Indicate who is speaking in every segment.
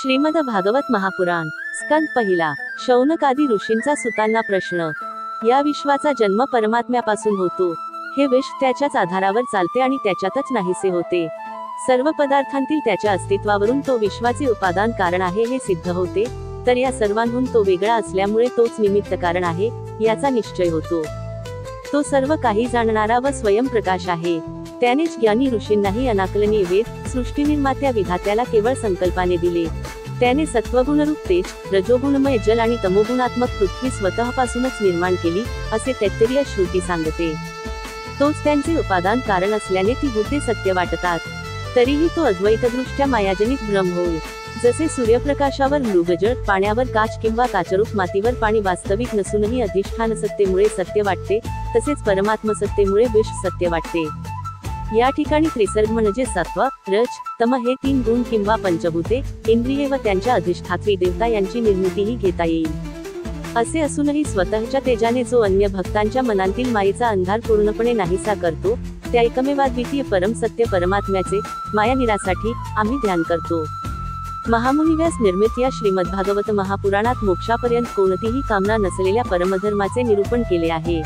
Speaker 1: श्रीमद भागवत महापुराण स्कंद पहिला। शौनकादी ऋषींचा सुतांना प्रश्न। या विश्वाचा जन्म परमात्म्यापासून होतो। हे विश्व त्याच्याच आधारावर चालते आणि त्याच्यातच नाहीसे होते। सर्व पदार्थांतील त्याच्या अस्तित्वावरून तो विश्वाचे उपादान कारण आहे हे सिद्ध होते, तर या सर्वांहून तो वेगळा असल्यामुळे तोच निमित्त कारण आहे याचा निश्चय होतो। तो सर्व काही जाणणारा व स्वयंप्रकाश आहे। त्यानेच ज्ञानी ऋषींनाही अनाकलनीय वेद सृष्टीनिर्मात्या विधात्याला केवळ संकल्पाने दिले। त्याने सत्वगुणरूप तेज, रजोगुणमय जल आणि तमोगुणात्मक पृथ्वी स्वतःपासूनच निर्माण केली असे तैत्तिरीय श्रुती सांगते। तोच त्यांचे उपादान कारण असल्याने ती भूते सत्य वाटतात, तरीही तो अद्वैतदृष्ट्या मायाजनित भ्रम होय। जसे सूर्यप्रकाशावर मृगजळ, पाण्यावर काच किंवा काचरूप मातीवर पाणी वास्तविक नसूनही अधिष्ठान सत्तेमुळे सत्य वाटते, तसेच परमात्म सत्तेमुळे विश्व सत्य वाटते। या ठिकाणी त्रिसर्ग म्हणजे सत्व, रज, तम हे तीन गुण किंवा पंचभूते, इंद्रिये व त्यांच्या अधिष्ठात्री देवता यांची निर्मितीही घेता येईल। असे असूनही स्वतःच्या तेजाने जो अन्य भक्तांच्या मनांतील मायेचा अंधार पूर्णपणे नाहीसा करतो, त्या एकमेवाद्वितीय परम सत्य परमात्म्याचे मायानिरासाठी आम्ही ध्यान करतो। महामुनिव्यास निर्मित या श्रीमद्भागवत महापुराणात मोक्षापर्यंत कोणतीही कामना नसलेल्या परमधर्माचे निरूपण केले आहे।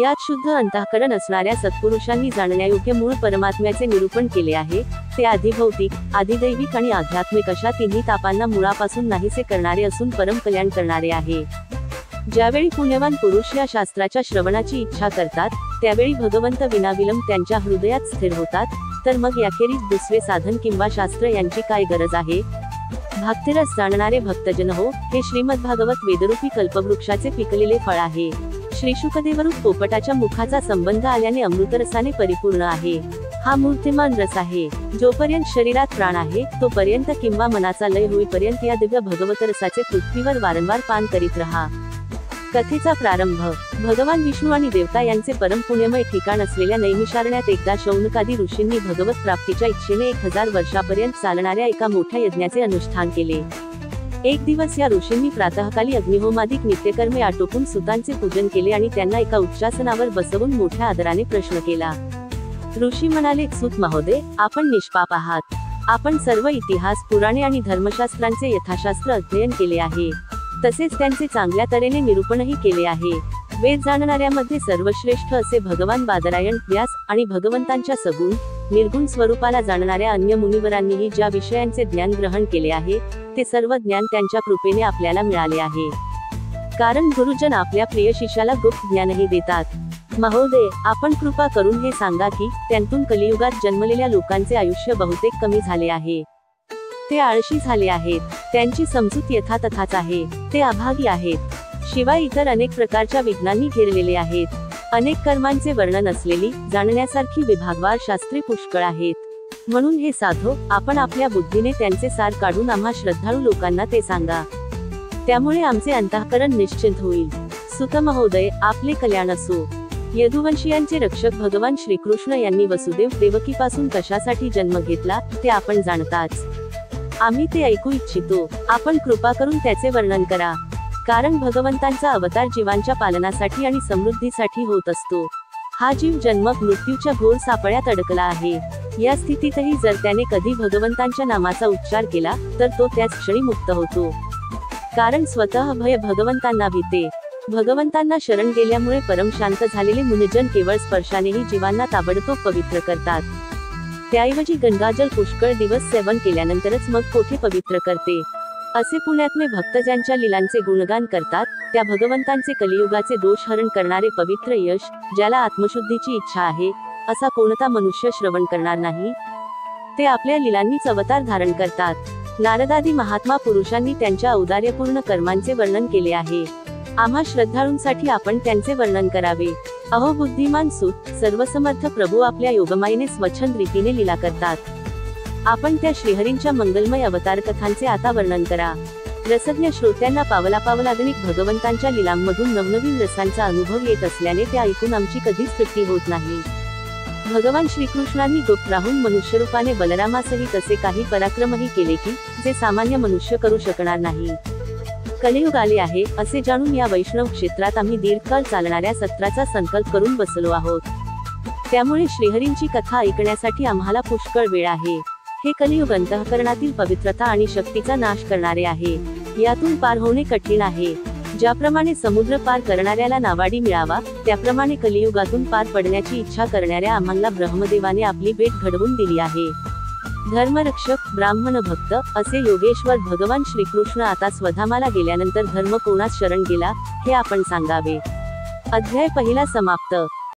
Speaker 1: यात शुद्ध अंतःकरण असणाऱ्या सत्पुरुषांनी जाणण्यायोग्य मूळ परमात्म्याचे निरूपण केले आहे। ते आधिभौतिक, आधिदैविक आणि आध्यात्मिक अशा तिन्ही तापांना मुळापासून नाहीसे करणारे असून परम कल्याण करणारे आहे। ज्यावेळी पुण्यवान पुरुष या शास्त्राच्या श्रवणाची इच्छा करतात, त्यावेळी भगवंत विनाविलंब त्यांच्या हृदयात स्थिर होतात, तर मग याखेरीज दुसरे साधन किंवा शास्त्र यांची काय गरज आहे। भक्तिरस जाणणारे भक्तजन हो, हे श्रीमद्भागवत वेदरूपी कल्पवृक्षाचे पिकलेले फळ आहे। श्री शुकदेवरूप पोपटाच्या मुखाचा संबंध आल्याने अमृतरसाने परिपूर्ण आहे। हा मूर्तिमान रस आहे। जोपर्यंत शरीरात प्राण आहे तोपर्यंत किंवा मनाचा लय होईपर्यंत या दिव्य भगवत रसाचे पृथ्वीवर वारंवार पान करीत रहा। कथेचा प्रारंभ। भगवान विष्णू आणि देवता यांचे परम पुण्यमय ठिकाण असलेल्या नैमिषारण्यात एकदा शौनकादी ऋषींनी भगवत प्राप्तीच्या इच्छेने 1000 वर्षापर्यंत चालणाऱ्या एका मोठ्या यज्ञाचे अनुष्ठान केले। एक दिवस या ऋषींनी प्रातःकाली अग्निहोमादिक नित्यकर्मे आटोपून सुतांचे पूजन केले आणि त्यांना एका उच्चासनावर बसवून मोठ्या आदराने प्रश्न केला। ऋषी म्हणाले, सुत महोदय, आपण निष्पाप आहात। आपण सर्व इतिहास, पुराणे आणि धर्मशास्त्रांचे यथाशास्त्र अध्ययन केले आहे, तसेच त्यांचे चांगल्या तऱ्हेने निरूपणही केले आहे। वेद जाणणाऱ्यामध्ये सर्वश्रेष्ठ असे भगवान बादरायण, व्यास आणि भगवंतांच्या सगुण निर्गुण स्वरूपाला जाणणाऱ्या अन्य मुनिवरांनीही ज्या विषयांचे ज्ञान ग्रहण केले आहे, ते सर्व ज्ञान त्यांच्या कृपेने आपल्याला मिळाले आहे। कारण गुरुजन आपल्या प्रिय शिष्याला गुप्त ज्ञानही देतात। महोदय, आपण कृपा करून हे सांगा की त्यांतून कलियुगात जन्मलेल्या लोकांचे आयुष्य बहुतेक कमी झाले आहे। ते आळशी झाले आहेत, त्यांची समजूत यथातथाच आहे, ते अभागी आहेत, शिवाय इतर अनेक प्रकारच्या विघ्नांनी घेरलेले आहेत। अनेक कर्मांचे वर्णन असलेली जाणण्यासारखी विभागवार शास्त्रे पुष्कळ आहेत। म्हणून हे साधो, आपण आपल्या बुद्धीने त्यांचे सार काढून आम्हा श्रद्धाळू लोकांना ते सांगा, त्यामुळे आमचे अंतःकरण निश्चिंत होईल। सुत महोदय, आपले कल्याण असो। यदुवंशीयांचे रक्षक भगवान श्रीकृष्ण यांनी वसुदेव देवकीपासून कशासाठी जन्म घेतला ते आपण जाणताच। आम्ही ते ऐकू इच्छितो। आपण कृपा करून त्याचे वर्णन करा। कारण भगवंतांचा अवतार जीवांच्या पालनासाठी आणि समृद्धीसाठी होत असतो। हा जीव जन्म मृत्यूच्या घोर सापळ्यात अडकला आहे। या स्थितीतही जर त्याने कधी भगवंतांच्या नामाचा उच्चार केला तर तो त्याच क्षणी मुक्त होतो। कारण स्वतः भय भगवंतांना भीते। भगवंतांना शरण गेल्यामुळे परम शांत झालेले मुनिजन केवळ स्पर्शानेही जीवांना ताबडतोब पवित्र करतात। त्याऐवजी गंगाजल पुष्कळ दिवस सेवन केल्यानंतरच मग कोठे पवित्र करते। असे पुण्यात्मे भक्त ज्यांच्या लीलांचे गुणगान करतात, त्या भगवंतांचे कलियुगाचे दोष हरण करणारे पवित्र यश, ज्याला आत्मशुद्धीची इच्छा आहे, असा कोणता मनुष्य श्रवण करणार नाही। ते आपल्या लीलांनीच अवतार धारण करतात। नारदादी महात्मा पुरुषांनी त्यांच्या औदार्यपूर्ण कर्मांचे वर्णन केले आहे। आम्हा श्रद्धाळूंसाठी आपण त्यांचे वर्णन करावे। अहो बुद्धिमान सूत, सर्वसमर्थ प्रभू आपल्या योगमायेने स्वच्छंद रीतीने लीला करतात। आपण त्या श्रीहरींच्या मंगलमय अवतार कथांचे आता वर्णन करा। रसज्ञ श्रोत्यांना पावलापावलागणिक भगवंतांच्या लीलांमधून नवनवीन रसांचा अनुभव येत असल्याने ते ऐकून आमची कधीच तृप्ती होत नाही। भगवान श्रीकृष्णांनी गुप्त राहून मनुष्यरूपाने बलरामासहित असे काही पराक्रमही केले की जे सामान्य मनुष्य करू शकणार नाही। कलियुग आले आहे असे जाणून या वैष्णव क्षेत्रात आम्ही दीर्घकाळ चालणाऱ्या सत्राचा संकल्प करून बसलो आहोत। त्यामुळे श्रीहरींची कथा ऐकण्यासाठी आम्हाला पुष्कळ वेळ आहे। हे कलियुग अंतःकरणातील पवित्रता आणि शक्तीचा नाश करणारे आहे. यातून पार होणे कठीण आहे. ज्याप्रमाणे समुद्र पार करणाऱ्याला नावाडी मिळावा, त्याप्रमाणे कलियुगातून पार पडण्याची इच्छा करणाऱ्या आम्हाला ब्रह्मदेवाने आपली भेट घडवून दिली आहे. धर्मरक्षक, ब्राह्मण भक्त असे योगेश्वर भगवान श्रीकृष्ण आता स्वधामाला गेल्यानंतर धर्म कोणास शरण गेला, हे आपण सांगावे. अध्याय पहिला समाप्त.